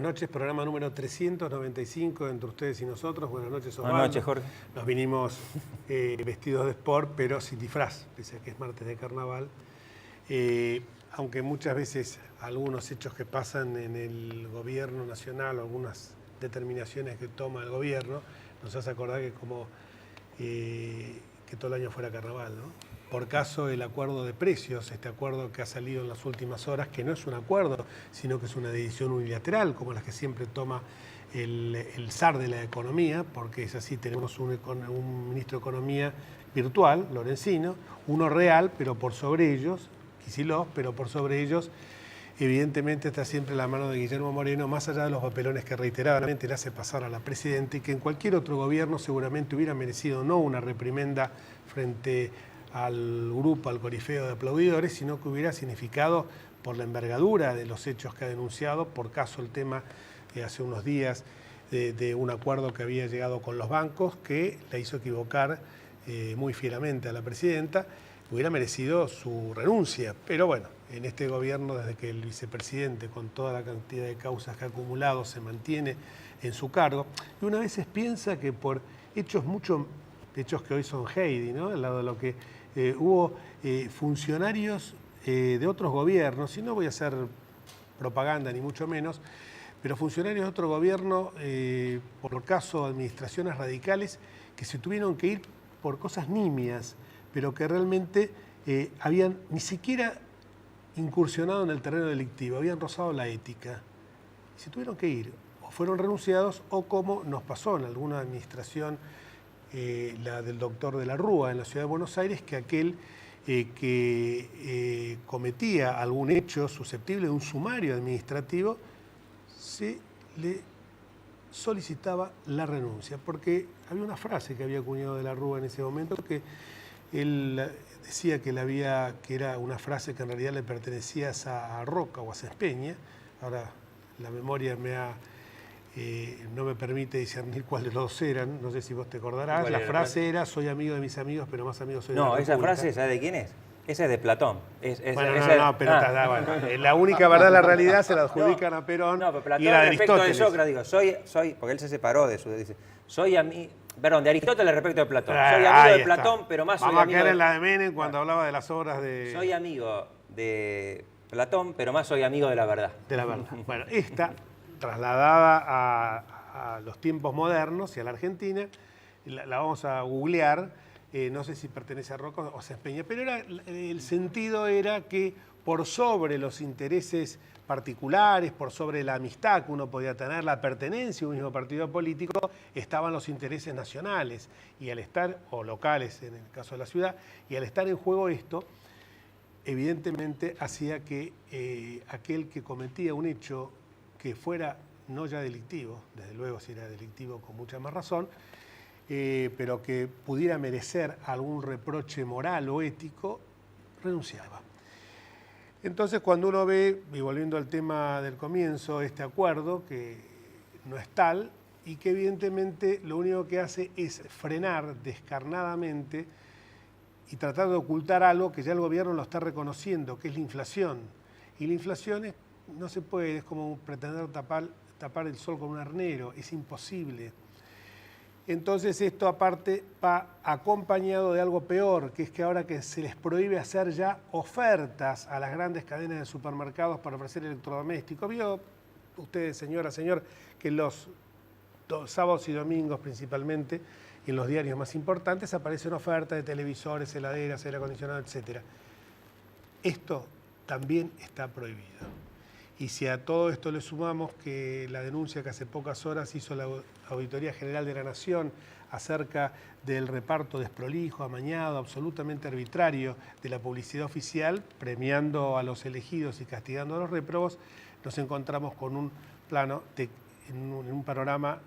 noches, programa número 395 entre ustedes y nosotros. Buenas noches, Osvaldo. Buenas noches, Jorge. Nos vinimos vestidos de sport, pero sin disfraz, pese a que es martes de carnaval. Aunque muchas veces algunos hechos que pasan en el gobierno nacional o algunas determinaciones que toma el gobierno, nos hace acordar que como que todo el año fuera carnaval, ¿no? Por caso el acuerdo de precios, este acuerdo que ha salido en las últimas horas, que no es un acuerdo, sino que es una decisión unilateral, como las que siempre toma el zar de la economía, porque es así, tenemos un ministro de Economía virtual, Lorenzino, uno real, pero por sobre ellos, Kicillof, pero por sobre ellos, evidentemente está siempre la mano de Guillermo Moreno, más allá de los papelones que reiteradamente le hace pasar a la presidenta y que en cualquier otro gobierno seguramente hubiera merecido no una reprimenda frente al grupo, al corifeo de aplaudidores, sino que hubiera significado, por la envergadura de los hechos que ha denunciado, por caso el tema hace unos días de un acuerdo que había llegado con los bancos que la hizo equivocar muy fieramente a la presidenta, hubiera merecido su renuncia. Pero bueno, en este gobierno, desde que el vicepresidente, con toda la cantidad de causas que ha acumulado, se mantiene en su cargo, y una vez piensa que por hechos que hoy son Heidi, ¿no? Al lado de lo que hubo funcionarios de otros gobiernos, y no voy a hacer propaganda ni mucho menos, pero funcionarios de otro gobierno, por caso de administraciones radicales, que se tuvieron que ir por cosas nimias, pero que realmente habían ni siquiera incursionado en el terreno delictivo, habían rozado la ética, y se tuvieron que ir, o fueron renunciados, o como nos pasó en alguna administración, la del doctor de la Rúa en la ciudad de Buenos Aires, que aquel que cometía algún hecho susceptible de un sumario administrativo, se le solicitaba la renuncia, porque había una frase que había acuñado de la Rúa en ese momento, que él decía que era una frase que en realidad le pertenecía a Roca o a Cespeña. Ahora la memoria no me permite discernir cuáles los dos eran, no sé si vos te acordarás. La frase era: soy amigo de mis amigos, pero más amigos soy de la República. No, esa frase, ¿sabes de quién es? Esa es de Platón. La única verdad, la realidad se la adjudican a Perón, pero Platón, y la de respecto Aristóteles. de Sócrates, soy, porque él se separó de su, dice, de Aristóteles respecto de Platón. Soy amigo de Platón, pero más soy amigo Vamos a caer en la de Menem cuando hablaba de las obras de... Soy amigo de Platón, pero más soy amigo de la verdad. De la verdad. Bueno, esta, trasladada a los tiempos modernos y a la Argentina, la vamos a googlear, no sé si pertenece a Roca o Cespeña, pero el sentido era que por sobre los intereses particulares, por sobre la amistad que uno podía tener, la pertenencia a un mismo partido político, estaban los intereses nacionales y al estar, o locales en el caso de la ciudad, y al estar en juego esto, evidentemente hacía que aquel que cometía un hecho que fuera no ya delictivo, desde luego si era delictivo con mucha más razón, pero que pudiera merecer algún reproche moral o ético, renunciaba. Entonces, cuando uno ve, y volviendo al tema del comienzo, este acuerdo que no es tal y que evidentemente lo único que hace es frenar descarnadamente y tratar de ocultar algo que ya el gobierno lo está reconociendo, que es la inflación. Y la inflación no se puede, es como pretender tapar el sol con un arnero, es imposible. Entonces esto aparte va acompañado de algo peor, que es que ahora que se les prohíbe hacer ya ofertas a las grandes cadenas de supermercados para ofrecer electrodomésticos. ¿Vio usted, señora, señor, que los sábados y domingos principalmente, en los diarios más importantes, aparecen ofertas de televisores, heladeras, aire acondicionado, etc.? Esto también está prohibido. Y si a todo esto le sumamos que la denuncia que hace pocas horas hizo la Auditoría General de la Nación acerca del reparto desprolijo, amañado, absolutamente arbitrario de la publicidad oficial, premiando a los elegidos y castigando a los réprobos, nos encontramos con un plano, en un panorama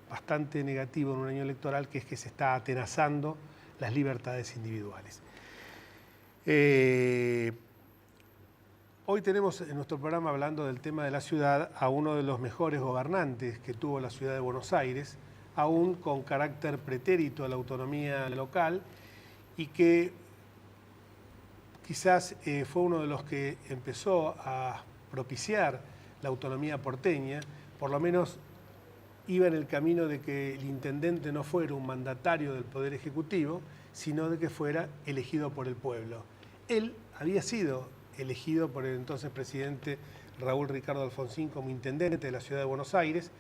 bastante negativo en un año electoral, que es que se está atenazando las libertades individuales. Hoy tenemos en nuestro programa, hablando del tema de la ciudad, a uno de los mejores gobernantes que tuvo la ciudad de Buenos Aires, aún con carácter pretérito a la autonomía local, y que quizás fue uno de los que empezó a propiciar la autonomía porteña, por lo menos iba en el camino de que el intendente no fuera un mandatario del Poder Ejecutivo, sino de que fuera elegido por el pueblo. Él había sido elegido por el entonces presidente Raúl Ricardo Alfonsín como intendente de la ciudad de Buenos Aires,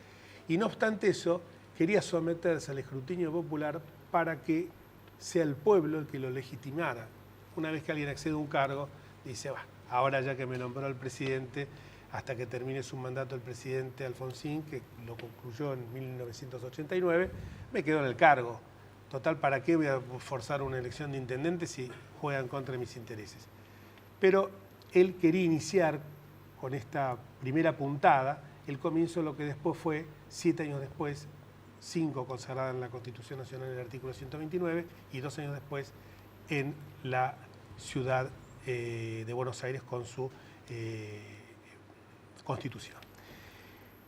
y no obstante eso, quería someterse al escrutinio popular para que sea el pueblo el que lo legitimara. Una vez que alguien accede a un cargo, dice, ahora ya que me nombró el presidente, hasta que termine su mandato el presidente Alfonsín, que lo concluyó en 1989, me quedo en el cargo. Total, ¿para qué voy a forzar una elección de intendente si juega en contra de mis intereses? Pero él quería iniciar con esta primera puntada el comienzo de lo que después fue, 7 años después, 5 consagrada en la Constitución Nacional en el artículo 129 y 2 años después en la ciudad de Buenos Aires con su Constitución.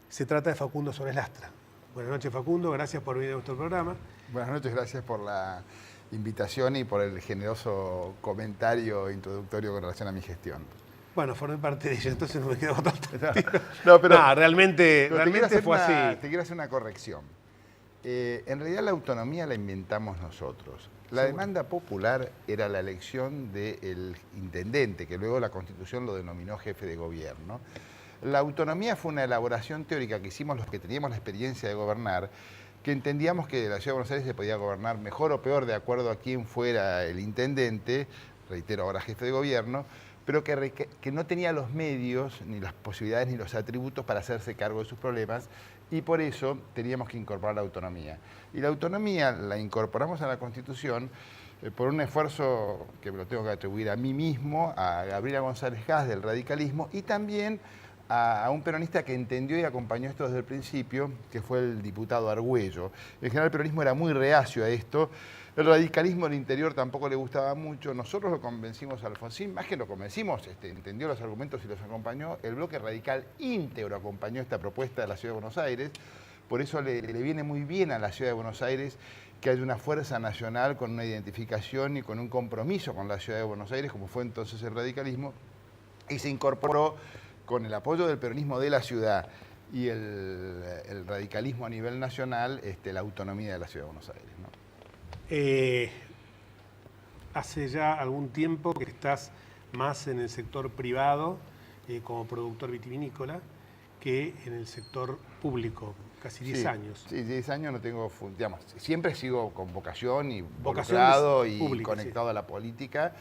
Se trata de Facundo Suárez Lastra. Buenas noches, Facundo, gracias por venir a nuestro programa. Buenas noches, gracias por la invitación y por el generoso comentario introductorio con relación a mi gestión. Bueno, formé parte de ella, entonces no me quedó otra alternativa. No, realmente fue así. Te quiero hacer una corrección. En realidad la autonomía la inventamos nosotros. La demanda popular era la elección del intendente, que luego la Constitución lo denominó jefe de gobierno. La autonomía fue una elaboración teórica que hicimos los que teníamos la experiencia de gobernar, que entendíamos que la Ciudad de Buenos Aires se podía gobernar mejor o peor de acuerdo a quién fuera el intendente, reitero ahora jefe de gobierno, pero que no tenía los medios, ni las posibilidades, ni los atributos para hacerse cargo de sus problemas, y por eso teníamos que incorporar la autonomía. Y la autonomía la incorporamos a la Constitución por un esfuerzo que me lo tengo que atribuir a mí mismo, a Gabriela González Gas del radicalismo, y también a un peronista que entendió y acompañó esto desde el principio, que fue el diputado Argüello. En general el peronismo era muy reacio a esto, el radicalismo del interior tampoco le gustaba mucho, nosotros lo convencimos a Alfonsín, más que lo convencimos, entendió los argumentos y los acompañó, el bloque radical íntegro acompañó esta propuesta de la Ciudad de Buenos Aires, por eso le viene muy bien a la Ciudad de Buenos Aires que haya una fuerza nacional con una identificación y con un compromiso con la Ciudad de Buenos Aires, como fue entonces el radicalismo, y se incorporó con el apoyo del peronismo de la ciudad y el radicalismo a nivel nacional, la autonomía de la Ciudad de Buenos Aires, ¿no? Hace ya algún tiempo que estás más en el sector privado como productor vitivinícola que en el sector público, casi 10 años. Sí, 10 años no tengo, digamos, siempre sigo con vocación y involucrado y pública, conectado a la política,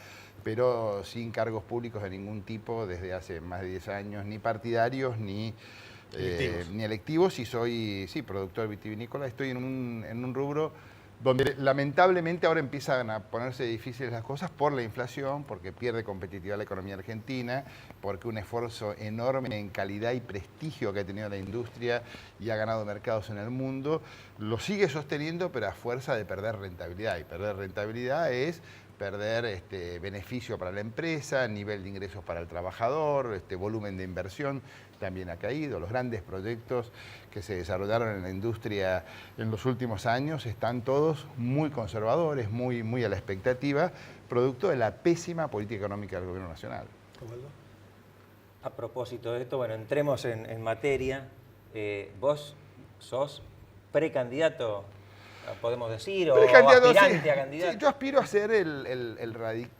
pero sin cargos públicos de ningún tipo desde hace más de 10 años, ni partidarios ni electivos, y soy productor vitivinícola. Estoy en un rubro donde lamentablemente ahora empiezan a ponerse difíciles las cosas por la inflación, porque pierde competitividad la economía argentina, porque un esfuerzo enorme en calidad y prestigio que ha tenido la industria y ha ganado mercados en el mundo, lo sigue sosteniendo, pero a fuerza de perder rentabilidad. Y perder rentabilidad es perder beneficio para la empresa, nivel de ingresos para el trabajador, volumen de inversión también ha caído. Los grandes proyectos que se desarrollaron en la industria en los últimos años están todos muy conservadores, muy a la expectativa, producto de la pésima política económica del Gobierno Nacional. A propósito de esto, bueno, entremos en materia. Vos sos precandidato, podemos decir, o aspirante a candidato. Sí, yo aspiro a ser el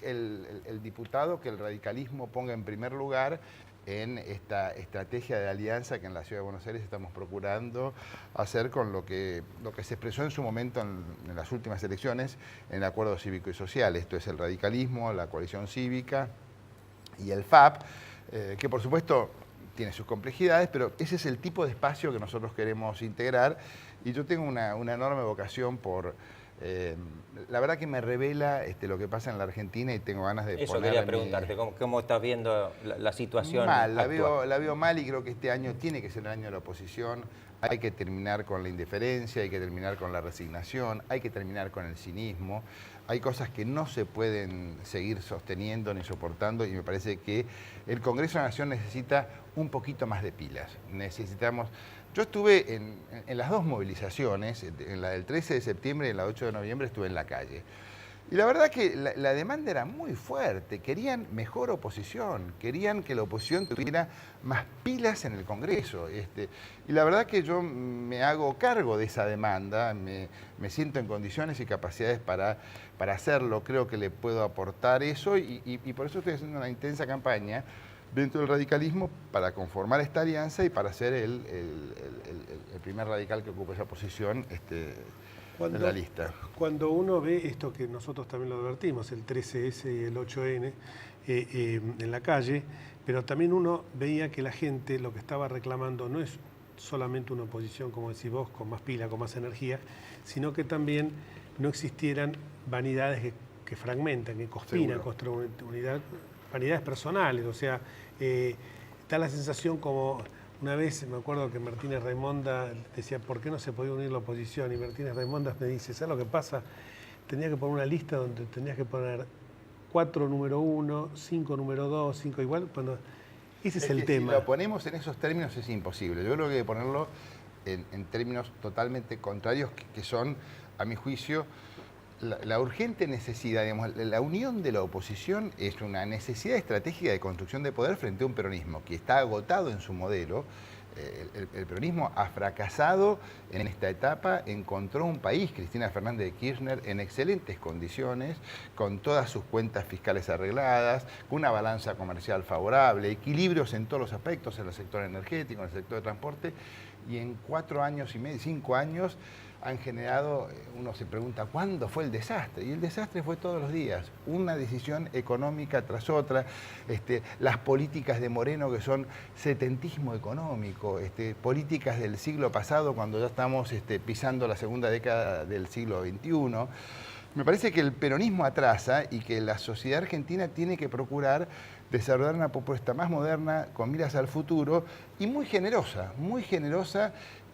diputado que el radicalismo ponga en primer lugar en esta estrategia de alianza que en la Ciudad de Buenos Aires estamos procurando hacer con lo que se expresó en su momento en las últimas elecciones en el Acuerdo Cívico y Social. Esto es el radicalismo, la coalición cívica y el FAP, que por supuesto tiene sus complejidades, pero ese es el tipo de espacio que nosotros queremos integrar, y yo tengo una enorme vocación por... la verdad que me revela lo que pasa en la Argentina y tengo ganas de Eso poner... quería preguntarte, ¿cómo estás viendo la situación mal, la actual? veo mal, y creo que este año tiene que ser el año de la oposición. Hay que terminar con la indiferencia, hay que terminar con la resignación, hay que terminar con el cinismo. Hay cosas que no se pueden seguir sosteniendo ni soportando, y me parece que el Congreso de la Nación necesita un poquito más de pilas. Necesitamos... Yo estuve en las dos movilizaciones, en la del 13 de septiembre y en la del 8 de noviembre estuve en la calle. Y la verdad que la demanda era muy fuerte, querían mejor oposición, querían que la oposición tuviera más pilas en el Congreso. Y la verdad que yo me hago cargo de esa demanda, me siento en condiciones y capacidades para hacerlo, creo que le puedo aportar eso y por eso estoy haciendo una intensa campaña dentro del radicalismo para conformar esta alianza y para ser el primer radical que ocupe esa posición en la lista. Cuando uno ve esto que nosotros también lo advertimos, el 13S y el 8N en la calle, pero también uno veía que la gente lo que estaba reclamando no es solamente una oposición, como decís vos, con más pila, con más energía, sino que también no existieran vanidades que fragmentan, que conspiran contra una unidad, vanidades personales, o sea, da la sensación como... Una vez me acuerdo que Martínez Raimonda decía, ¿por qué no se podía unir la oposición? Y Martínez Raimonda me dice, ¿sabes lo que pasa? Tenía que poner una lista donde tenías que poner 4 número 1, 5 número 2, 5 igual. Bueno, ese es el tema. Si lo ponemos en esos términos es imposible. Yo creo que hay que ponerlo en términos totalmente contrarios que son, a mi juicio, la urgente necesidad, digamos, la unión de la oposición es una necesidad estratégica de construcción de poder frente a un peronismo que está agotado en su modelo. El peronismo ha fracasado en esta etapa, encontró un país, Cristina Fernández de Kirchner, en excelentes condiciones, con todas sus cuentas fiscales arregladas, con una balanza comercial favorable, equilibrios en todos los aspectos, en el sector energético, en el sector de transporte, y en 4 años y medio, 5 años, han generado, uno se pregunta, ¿cuándo fue el desastre? Y el desastre fue todos los días, una decisión económica tras otra, las políticas de Moreno que son setentismo económico, políticas del siglo pasado cuando ya estamos pisando la segunda década del siglo XXI. Me parece que el peronismo atrasa y que la sociedad argentina tiene que procurar desarrollar una propuesta más moderna, con miras al futuro y muy generosa,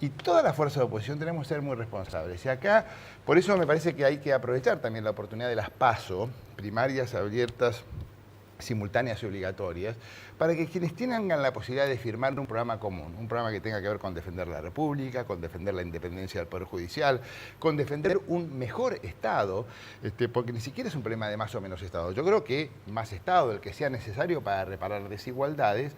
y toda la fuerza de oposición tenemos que ser muy responsables. Y acá, por eso me parece que hay que aprovechar también la oportunidad de las PASO, primarias, abiertas, simultáneas y obligatorias, para que quienes tengan la posibilidad de firmar un programa común, un programa que tenga que ver con defender la República, con defender la independencia del Poder Judicial, con defender un mejor Estado, porque ni siquiera es un problema de más o menos Estado. Yo creo que más Estado, el que sea necesario para reparar desigualdades,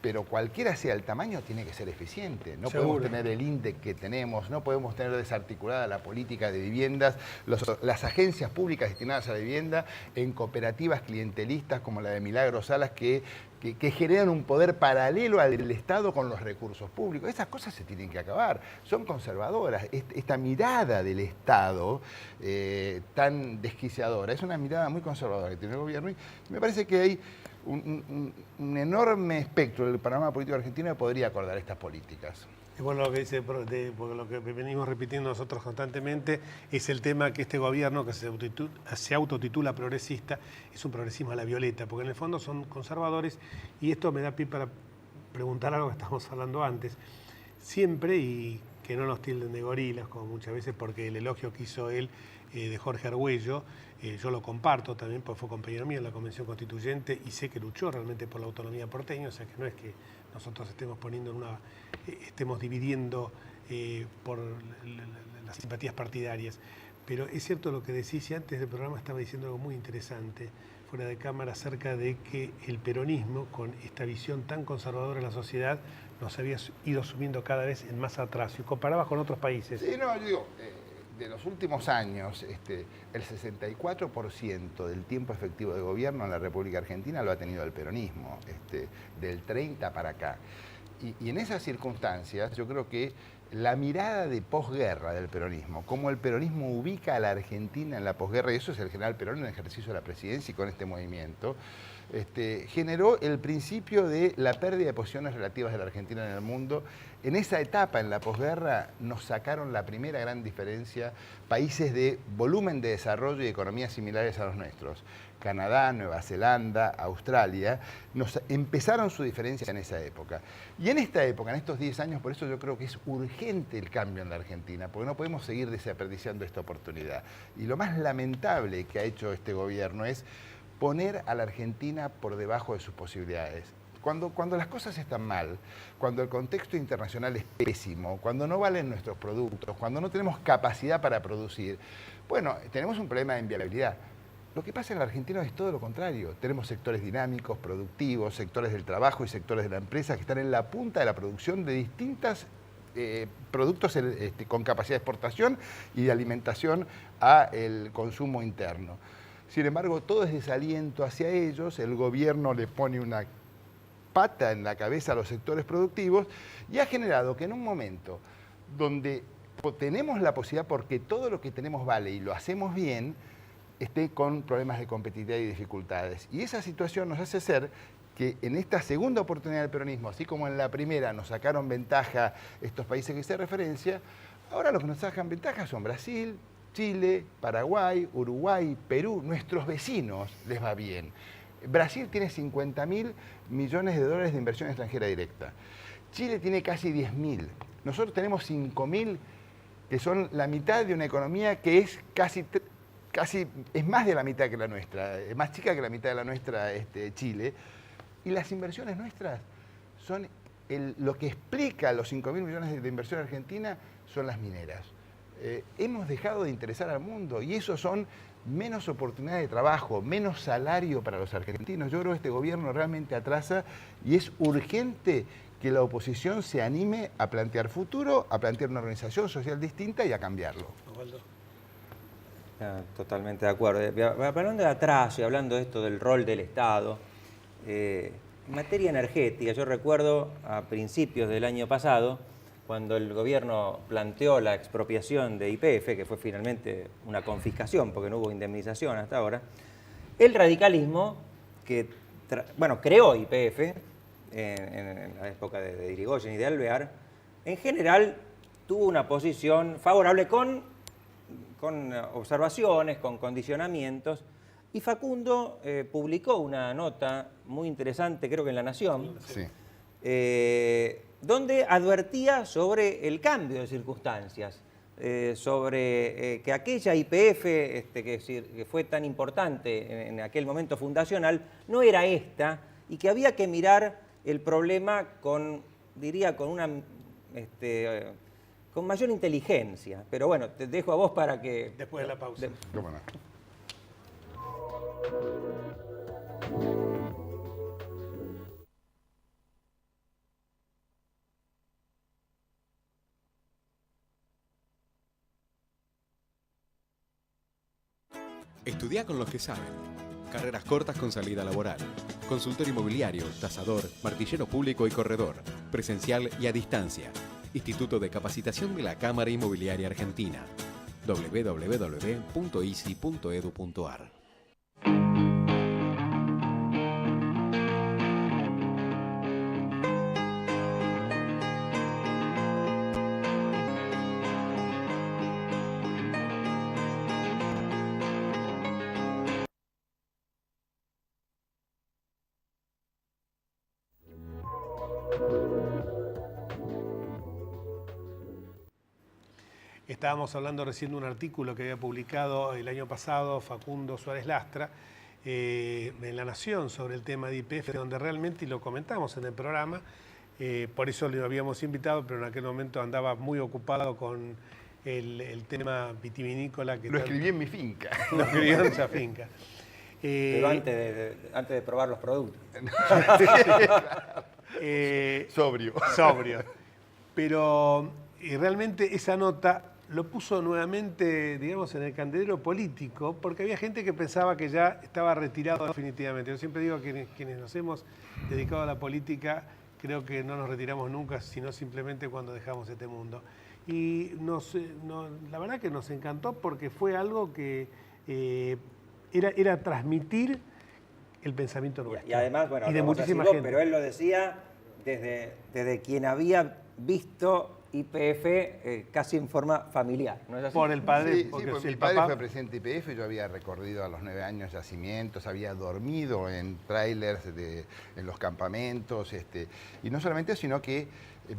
pero cualquiera sea el tamaño, tiene que ser eficiente. No podemos tener el INDEC que tenemos, no podemos tener desarticulada la política de viviendas, las agencias públicas destinadas a la vivienda en cooperativas clientelistas como la de Milagros Salas que generan un poder paralelo al del Estado con los recursos públicos. Esas cosas se tienen que acabar, son conservadoras. Esta mirada del Estado tan desquiciadora es una mirada muy conservadora que tiene el gobierno y me parece que hay un enorme espectro del panorama político argentino que podría acordar estas políticas. Es bueno lo que dice, porque lo que venimos repitiendo nosotros constantemente es el tema que este gobierno, que se autotitula progresista, es un progresismo a la violeta, porque en el fondo son conservadores, y esto me da pie para preguntar algo que estábamos hablando antes. Siempre, y que no nos tilden de gorilas, como muchas veces, porque el elogio que hizo él de Jorge Argüello, yo lo comparto también, porque fue compañero mío en la Convención Constituyente y sé que luchó realmente por la autonomía porteña, o sea que no es que nosotros estemos dividiendo por las simpatías partidarias. Pero es cierto lo que decís, y antes del programa estaba diciendo algo muy interesante, fuera de cámara, acerca de que el peronismo, con esta visión tan conservadora de la sociedad, nos había ido subiendo cada vez en más atraso, y comparabas con otros países. Sí, no, yo digo, de los últimos años, el 64% del tiempo efectivo de gobierno en la República Argentina lo ha tenido el peronismo, del 30 para acá. Y en esas circunstancias, yo creo que la mirada de posguerra del peronismo, cómo el peronismo ubica a la Argentina en la posguerra, y eso es el general Perón en el ejercicio de la presidencia y con este movimiento, generó el principio de la pérdida de posiciones relativas de la Argentina en el mundo. En esa etapa, en la posguerra, nos sacaron la primera gran diferencia países de volumen de desarrollo y economías similares a los nuestros. Canadá, Nueva Zelanda, Australia, empezaron su diferencia en esa época. Y en esta época, en estos 10 años, por eso yo creo que es urgente el cambio en la Argentina, porque no podemos seguir desperdiciando esta oportunidad. Y lo más lamentable que ha hecho este gobierno es poner a la Argentina por debajo de sus posibilidades. Cuando las cosas están mal, cuando el contexto internacional es pésimo, cuando no valen nuestros productos, cuando no tenemos capacidad para producir, bueno, tenemos un problema de inviabilidad. Lo que pasa en la Argentina es todo lo contrario. Tenemos sectores dinámicos, productivos, sectores del trabajo y sectores de la empresa que están en la punta de la producción de distintas productos con capacidad de exportación y de alimentación al consumo interno. Sin embargo, todo es desaliento hacia ellos, el gobierno le pone una pata en la cabeza a los sectores productivos y ha generado que en un momento donde tenemos la posibilidad, porque todo lo que tenemos vale y lo hacemos bien, esté con problemas de competitividad y dificultades. Y esa situación nos hace ser que en esta segunda oportunidad del peronismo, así como en la primera nos sacaron ventaja estos países que hice referencia, ahora los que nos sacan ventaja son Brasil, Chile, Paraguay, Uruguay, Perú, nuestros vecinos les va bien. Brasil tiene 50.000 millones de dólares de inversión extranjera directa. Chile tiene casi 10.000. Nosotros tenemos 5.000, que son la mitad de una economía que es casi es más de la mitad que la nuestra, es más chica que la mitad de la nuestra Chile. Y las inversiones nuestras son lo que explica los 5.000 millones de inversión argentina son las mineras. Hemos dejado de interesar al mundo y eso son menos oportunidades de trabajo, menos salario para los argentinos. Yo creo que este gobierno realmente atrasa y es urgente que la oposición se anime a plantear futuro, a plantear una organización social distinta y a cambiarlo. Totalmente de acuerdo. Hablando de atrás y hablando de esto del rol del Estado, en materia energética, yo recuerdo a principios del año pasado, cuando el gobierno planteó la expropiación de YPF, que fue finalmente una confiscación porque no hubo indemnización hasta ahora, el radicalismo, que creó YPF en la época de Irigoyen y de Alvear, en general tuvo una posición favorable con observaciones, con condicionamientos, y Facundo publicó una nota muy interesante, creo que en La Nación, sí. Donde advertía sobre el cambio de circunstancias, sobre que aquella YPF que fue tan importante en aquel momento fundacional no era esta y que había que mirar el problema con mayor inteligencia. Pero bueno, te dejo a vos para que... Después de la pausa. ¿Cómo no? Estudia con los que saben. Carreras cortas con salida laboral. Consultor inmobiliario, tasador, martillero público y corredor. Presencial y a distancia. Instituto de Capacitación de la Cámara Inmobiliaria Argentina. www.isi.edu.ar. Estábamos hablando recién de un artículo que había publicado el año pasado Facundo Suárez Lastra en La Nación sobre el tema de YPF, donde realmente, y lo comentamos en el programa, por eso lo habíamos invitado, pero en aquel momento andaba muy ocupado con el tema vitivinícola. Lo escribí en mi finca. Lo escribí en esa finca. Pero antes de probar los productos. Sobrio. Sobrio. Pero realmente esa nota lo puso nuevamente, digamos, en el candelero político, porque había gente que pensaba que ya estaba retirado definitivamente. Yo siempre digo que quienes nos hemos dedicado a la política, creo que no nos retiramos nunca, sino simplemente cuando dejamos este mundo. Y la verdad que nos encantó porque fue algo que era transmitir el pensamiento nuestro. Y además, bueno, y de muchísima gente. gente. Pero él lo decía desde quien había visto YPF casi en forma familiar, ¿no es así? Por el padre. Sí, porque porque mi padre fue presidente de YPF, yo había recorrido a los 9 años yacimientos, había dormido en trailers en los campamentos, y no solamente eso, sino que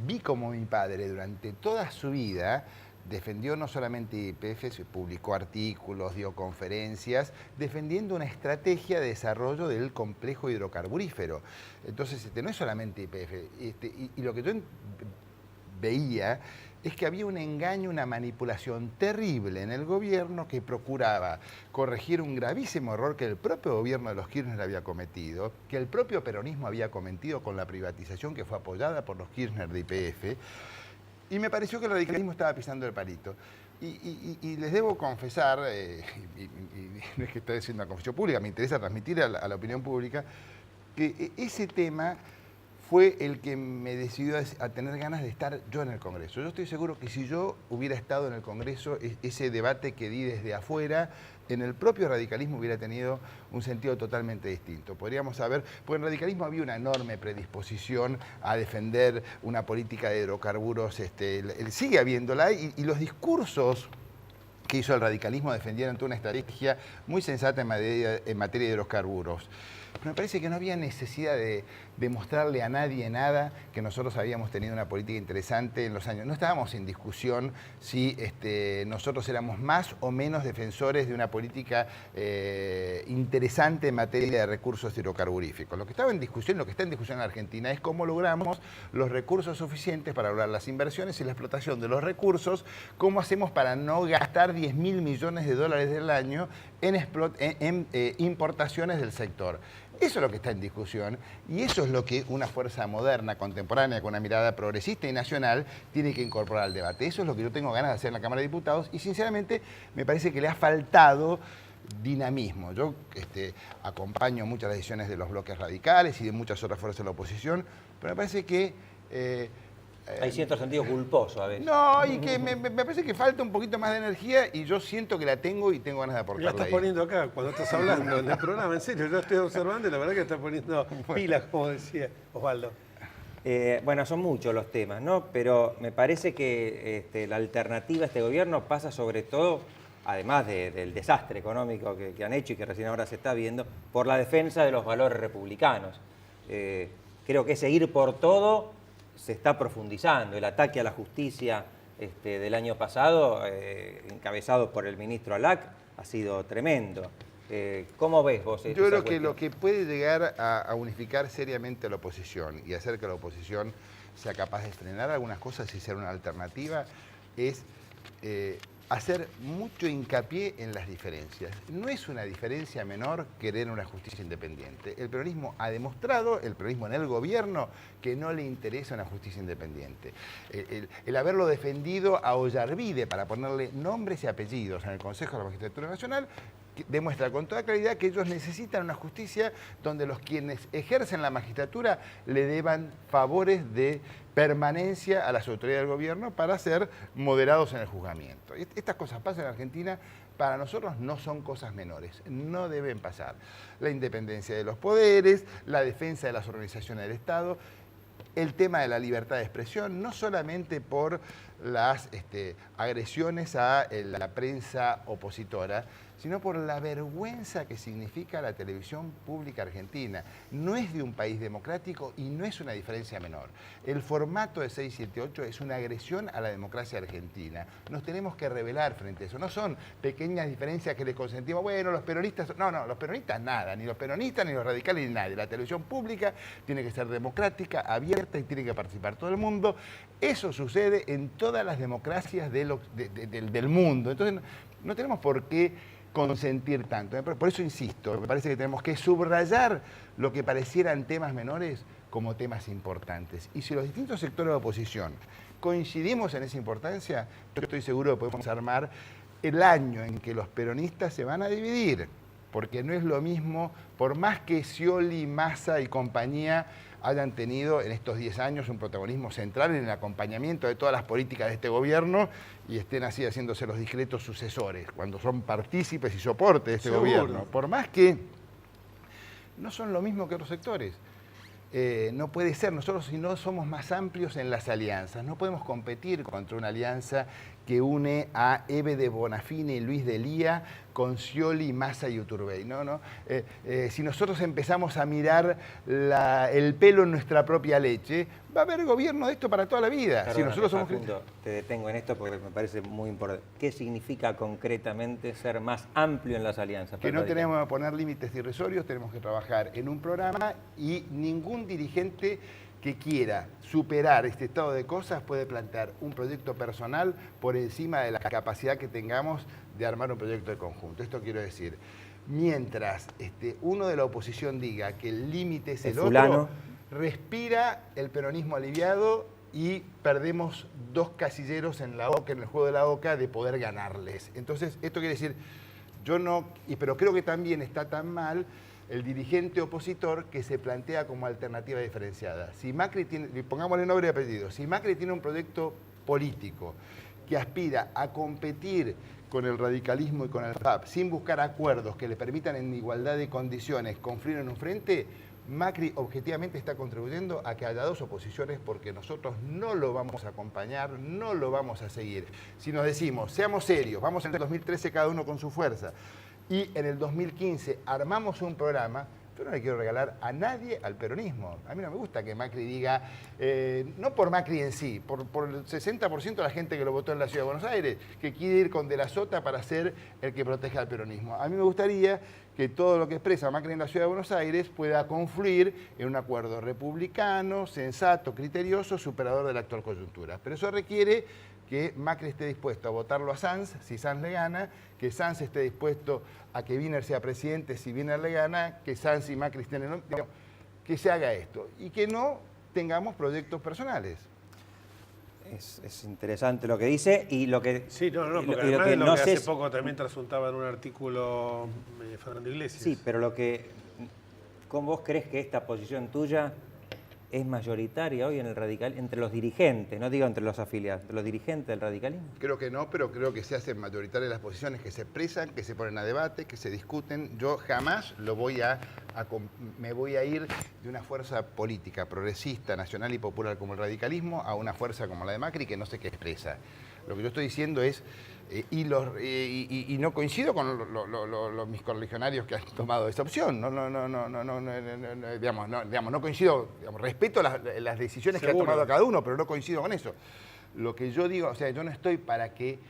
vi como mi padre durante toda su vida defendió no solamente YPF, se publicó artículos, dio conferencias, defendiendo una estrategia de desarrollo del complejo hidrocarburífero. Entonces, no es solamente YPF. Y lo que yo veía es que había un engaño, una manipulación terrible en el gobierno que procuraba corregir un gravísimo error que el propio gobierno de los Kirchner había cometido, que el propio peronismo había cometido con la privatización que fue apoyada por los Kirchner de YPF, y me pareció que el radicalismo estaba pisando el palito. Y les debo confesar, y no es que esté haciendo una confesión pública, me interesa transmitir a la opinión pública, que ese tema fue el que me decidió a tener ganas de estar yo en el Congreso. Yo estoy seguro que si yo hubiera estado en el Congreso, ese debate que di desde afuera, en el propio radicalismo hubiera tenido un sentido totalmente distinto. Podríamos saber, porque en el radicalismo había una enorme predisposición a defender una política de hidrocarburos, sigue habiéndola, y los discursos que hizo el radicalismo defendieron toda una estrategia muy sensata en materia de hidrocarburos. Pero me parece que no había necesidad de demostrarle a nadie nada, que nosotros habíamos tenido una política interesante en los años. No estábamos en discusión si nosotros éramos más o menos defensores de una política interesante en materia de recursos hidrocarburíficos. Lo que estaba en discusión, lo que está en discusión en Argentina es cómo logramos los recursos suficientes para lograr las inversiones y la explotación de los recursos, cómo hacemos para no gastar 10.000 millones de dólares del año en importaciones del sector. Eso es lo que está en discusión y eso es lo que una fuerza moderna, contemporánea, con una mirada progresista y nacional tiene que incorporar al debate. Eso es lo que yo tengo ganas de hacer en la Cámara de Diputados y sinceramente me parece que le ha faltado dinamismo. Yo acompaño muchas decisiones de los bloques radicales y de muchas otras fuerzas de la oposición, pero me parece que hay cierto sentido culposo a veces. No, y que me parece que falta un poquito más de energía y yo siento que la tengo y tengo ganas de aportarla. La estás poniendo acá cuando estás hablando en el programa, en serio, yo estoy observando y la verdad que estás poniendo pilas, como decía Osvaldo. Bueno, son muchos los temas, ¿no? Pero me parece que la alternativa a este gobierno pasa sobre todo, además del desastre económico que han hecho y que recién ahora se está viendo, por la defensa de los valores republicanos. Creo que ese ir por todo se está profundizando. El ataque a la justicia del año pasado, encabezado por el ministro Alac, ha sido tremendo. ¿Cómo ves vos esa Yo creo que cuestión? lo que puede llegar a unificar seriamente a la oposición y hacer que la oposición sea capaz de frenar algunas cosas y ser una alternativa es hacer mucho hincapié en las diferencias. No es una diferencia menor querer una justicia independiente. El peronismo ha demostrado, el peronismo en el gobierno, que no le interesa una justicia independiente. El haberlo defendido a Ollarvide para ponerle nombres y apellidos en el Consejo de la Magistratura Nacional demuestra con toda claridad que ellos necesitan una justicia donde los quienes ejercen la magistratura le deban favores de permanencia a las autoridades del gobierno para ser moderados en el juzgamiento. Estas cosas pasan en Argentina, para nosotros no son cosas menores, no deben pasar. La independencia de los poderes, la defensa de las organizaciones del Estado, el tema de la libertad de expresión, no solamente por las agresiones a la prensa opositora, sino por la vergüenza que significa la televisión pública argentina. No es de un país democrático y no es una diferencia menor. El formato de 678 es una agresión a la democracia argentina. Nos tenemos que rebelar frente a eso. No son pequeñas diferencias que les consentimos, bueno, los peronistas... No, los peronistas nada, ni los peronistas, ni los radicales, ni nadie. La televisión pública tiene que ser democrática, abierta y tiene que participar todo el mundo. Eso sucede en todas las democracias del mundo. Entonces, no tenemos por qué consentir tanto. Por eso insisto, me parece que tenemos que subrayar lo que parecieran temas menores como temas importantes. Y si los distintos sectores de la oposición coincidimos en esa importancia, yo estoy seguro que podemos armar el año en que los peronistas se van a dividir, porque no es lo mismo, por más que Scioli, Massa y compañía hayan tenido en estos 10 años un protagonismo central en el acompañamiento de todas las políticas de este gobierno y estén así haciéndose los discretos sucesores, cuando son partícipes y soporte de este gobierno. Por más que no son lo mismo que otros sectores. No puede ser, nosotros si no somos más amplios en las alianzas, no podemos competir contra una alianza que une a Eve de Bonafine y Luis de Lía con Scioli, Massa y Uturbey. Si nosotros empezamos a mirar el pelo en nuestra propia leche, va a haber gobierno de esto para toda la vida. Perdóname, Si nosotros somos... Facundo, te detengo en esto porque me parece muy importante. ¿Qué significa concretamente ser más amplio en las alianzas? Que no tenemos que poner límites irrisorios, tenemos que trabajar en un programa y ningún dirigente que quiera superar este estado de cosas puede plantear un proyecto personal por encima de la capacidad que tengamos de armar un proyecto de conjunto. Esto quiero decir, mientras uno de la oposición diga que el límite es el otro, respira el peronismo aliviado y perdemos 2 casilleros en la OCA, en el juego de la OCA, de poder ganarles. Entonces, esto quiere decir, pero creo que también está tan mal el dirigente opositor que se plantea como alternativa diferenciada. Si Macri tiene, pongámosle nombre y apellido, si Macri tiene un proyecto político que aspira a competir con el radicalismo y con el FAP, sin buscar acuerdos que le permitan en igualdad de condiciones confluir en un frente, Macri objetivamente está contribuyendo a que haya 2 oposiciones porque nosotros no lo vamos a acompañar, no lo vamos a seguir. Si nos decimos, seamos serios, vamos en el 2013 cada uno con su fuerza, y en el 2015 armamos un programa, yo no le quiero regalar a nadie al peronismo. A mí no me gusta que Macri diga, no por Macri en sí, por el 60% de la gente que lo votó en la Ciudad de Buenos Aires, que quiere ir con De la Sota para ser el que proteja al peronismo. A mí me gustaría que todo lo que expresa Macri en la Ciudad de Buenos Aires pueda confluir en un acuerdo republicano, sensato, criterioso, superador de la actual coyuntura. Pero eso requiere que Macri esté dispuesto a votarlo a Sanz, si Sanz le gana, que Sanz esté dispuesto a que Wiener sea presidente si Wiener le gana, que Sanz y Macri estén en... que se haga esto y que no tengamos proyectos personales. Es interesante lo que dice y lo que... Sí, porque y lo además que de lo no que sé hace poco también trasuntaba en un artículo Fernando Iglesias. Sí, pero lo que... ¿Cómo vos crees que esta posición tuya es mayoritaria hoy en el radical entre los dirigentes, no digo entre los afiliados, entre los dirigentes del radicalismo? Creo que no, pero creo que se hacen mayoritarias las posiciones que se expresan, que se ponen a debate, que se discuten. Yo jamás me voy a ir de una fuerza política progresista, nacional y popular como el radicalismo a una fuerza como la de Macri que no sé qué expresa. Lo que yo estoy diciendo es, y no coincido con mis correligionarios que han tomado esa opción, no coincido, respeto las decisiones que ha tomado cada uno, pero no coincido con eso. Lo que yo digo, o sea, yo no estoy para que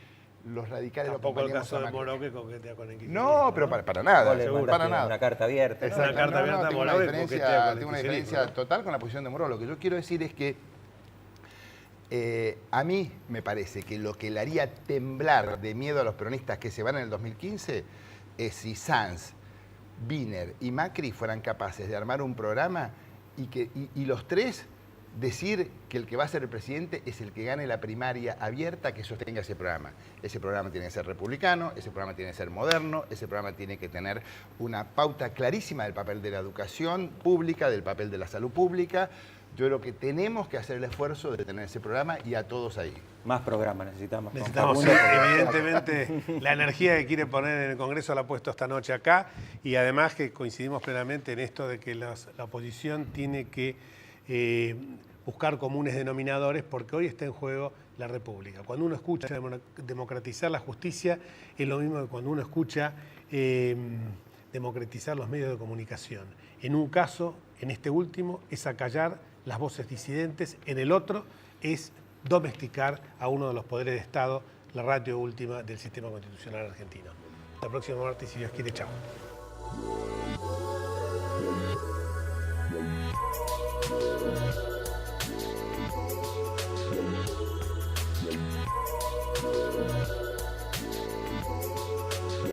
los radicales tampoco lo el acompañemos caso a de Macri. Moró que coquetea con el No, pero para nada, Vos le para mandaste nada. una carta abierta. Exacto. Una carta abierta a tengo una Moró que diferencia, coquetea con tengo una el diferencia kirchnerismo, ¿no? total con la posición de Moró. Lo que yo quiero decir es que a mí me parece que lo que le haría temblar de miedo a los peronistas que se van en el 2015 es si Sanz, Wiener y Macri fueran capaces de armar un programa y los tres decir que el que va a ser el presidente es el que gane la primaria abierta que sostenga ese programa. Ese programa tiene que ser republicano, ese programa tiene que ser moderno, ese programa tiene que tener una pauta clarísima del papel de la educación pública, del papel de la salud pública. Yo creo que tenemos que hacer el esfuerzo de tener ese programa y a todos ahí. Más programas necesitamos. Necesitamos, evidentemente, la energía que quiere poner en el Congreso la ha puesto esta noche acá y además que coincidimos plenamente en esto de que la oposición tiene que buscar comunes denominadores porque hoy está en juego la República. Cuando uno escucha democratizar la justicia es lo mismo que cuando uno escucha democratizar los medios de comunicación. En un caso, en este último, es acallar las voces disidentes, en el otro es domesticar a uno de los poderes de Estado, la ratio última del sistema constitucional argentino. La próxima martes, si Dios quiere, chao.